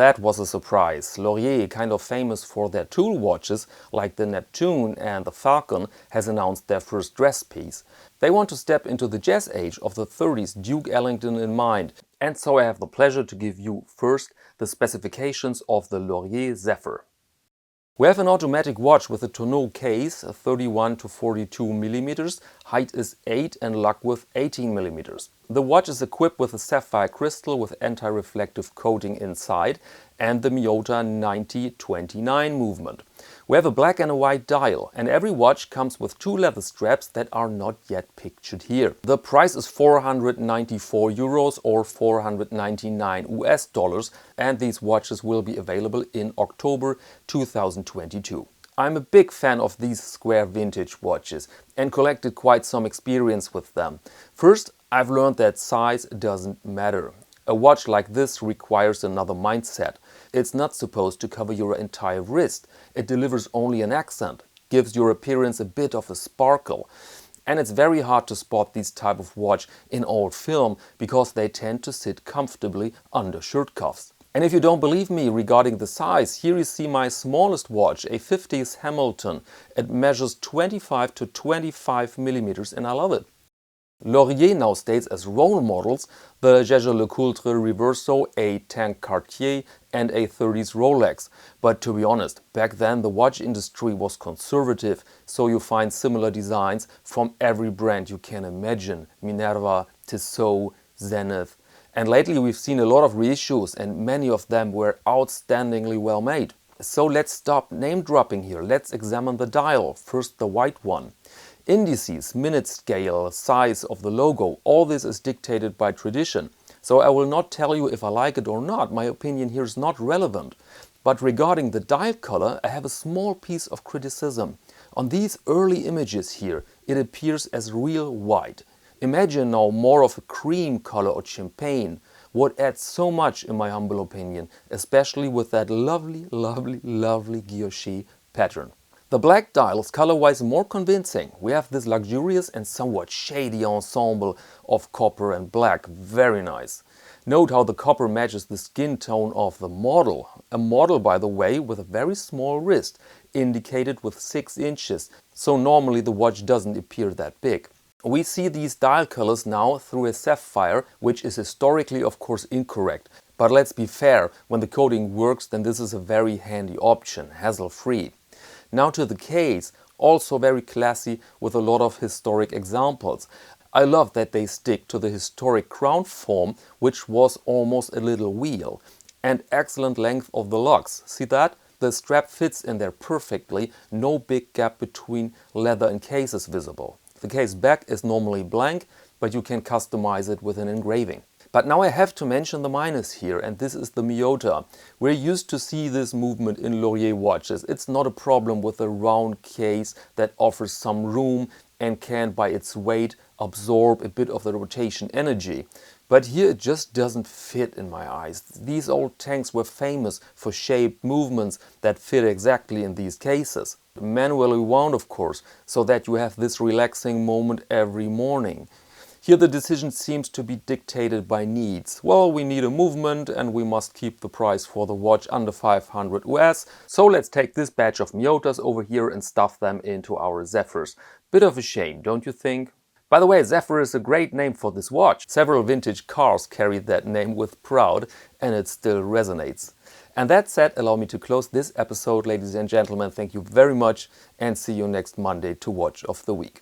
that was a surprise. Laurier, kind of famous for their tool watches like the Neptune and the Falcon, has announced their first dress piece. They want to step into the jazz age of the 30s Duke Ellington in mind, and so I have the pleasure to give you first the specifications of the Lorier Zephyr. We have an automatic watch with a tonneau case, 31 to 42 mm, height is 8 and lug width 18 mm. The watch is equipped with a sapphire crystal with anti-reflective coating inside and the Miyota 9029 movement. We have a black and a white dial, and every watch comes with 2 leather straps that are not yet pictured here. The price is 494 euros or 499 US dollars, and these watches will be available in October 2022. I'm a big fan of these square vintage watches and collected quite some experience with them. First, I've learned that size doesn't matter. A watch like this requires another mindset. It's not supposed to cover your entire wrist. It delivers only an accent, gives your appearance a bit of a sparkle. And it's very hard to spot these type of watch in old film because they tend to sit comfortably under shirt cuffs. And if you don't believe me regarding the size, here you see my smallest watch, a 50s Hamilton. It measures 25 to 25 millimeters and I love it. Laurier now states as role models the Jaeger-LeCoultre Reverso, a tank Cartier and a 30s Rolex. But to be honest, back then the watch industry was conservative, so you find similar designs from every brand you can imagine. Minerva, Tissot, Zenith. And lately we've seen a lot of reissues and many of them were outstandingly well made. So let's stop name dropping here, let's examine the dial, first the white one. Indices, minute scale, size of the logo, all this is dictated by tradition. So I will not tell you if I like it or not, my opinion here is not relevant. But regarding the dial color, I have a small piece of criticism. On these early images here, it appears as real white. Imagine now more of a cream color or champagne. Would add so much in my humble opinion, especially with that lovely guilloche pattern. The black dial is color-wise more convincing. We have this luxurious and somewhat shady ensemble of copper and black, very nice. Note how the copper matches the skin tone of the model. A model, by the way, with a very small wrist, indicated with 6 inches, so normally the watch doesn't appear that big. We see these dial colors now through a sapphire, which is historically of course incorrect. But let's be fair, when the coating works then this is a very handy option, hassle-free. Now to the case, also very classy with a lot of historic examples. I love that they stick to the historic crown form, which was almost a little wheel. And excellent length of the lugs. See that? The strap fits in there perfectly, no big gap between leather and case is visible. The case back is normally blank, but you can customize it with an engraving. But now I have to mention the minus here, and this is the Miyota. We're used to see this movement in Laurier watches. It's not a problem with a round case that offers some room and can by its weight absorb a bit of the rotation energy. But here it just doesn't fit in my eyes. These old tanks were famous for shaped movements that fit exactly in these cases. Manually wound of course, so that you have this relaxing moment every morning. Here the decision seems to be dictated by needs. Well, we need a movement and we must keep the price for the watch under 500 US. So let's take this batch of Miyotas over here and stuff them into our Zephyrs. Bit of a shame, don't you think? By the way, Zephyr is a great name for this watch. Several vintage cars carried that name with pride and it still resonates. And that said, allow me to close this episode, ladies and gentlemen. Thank you very much and see you next Monday to Watch of the Week.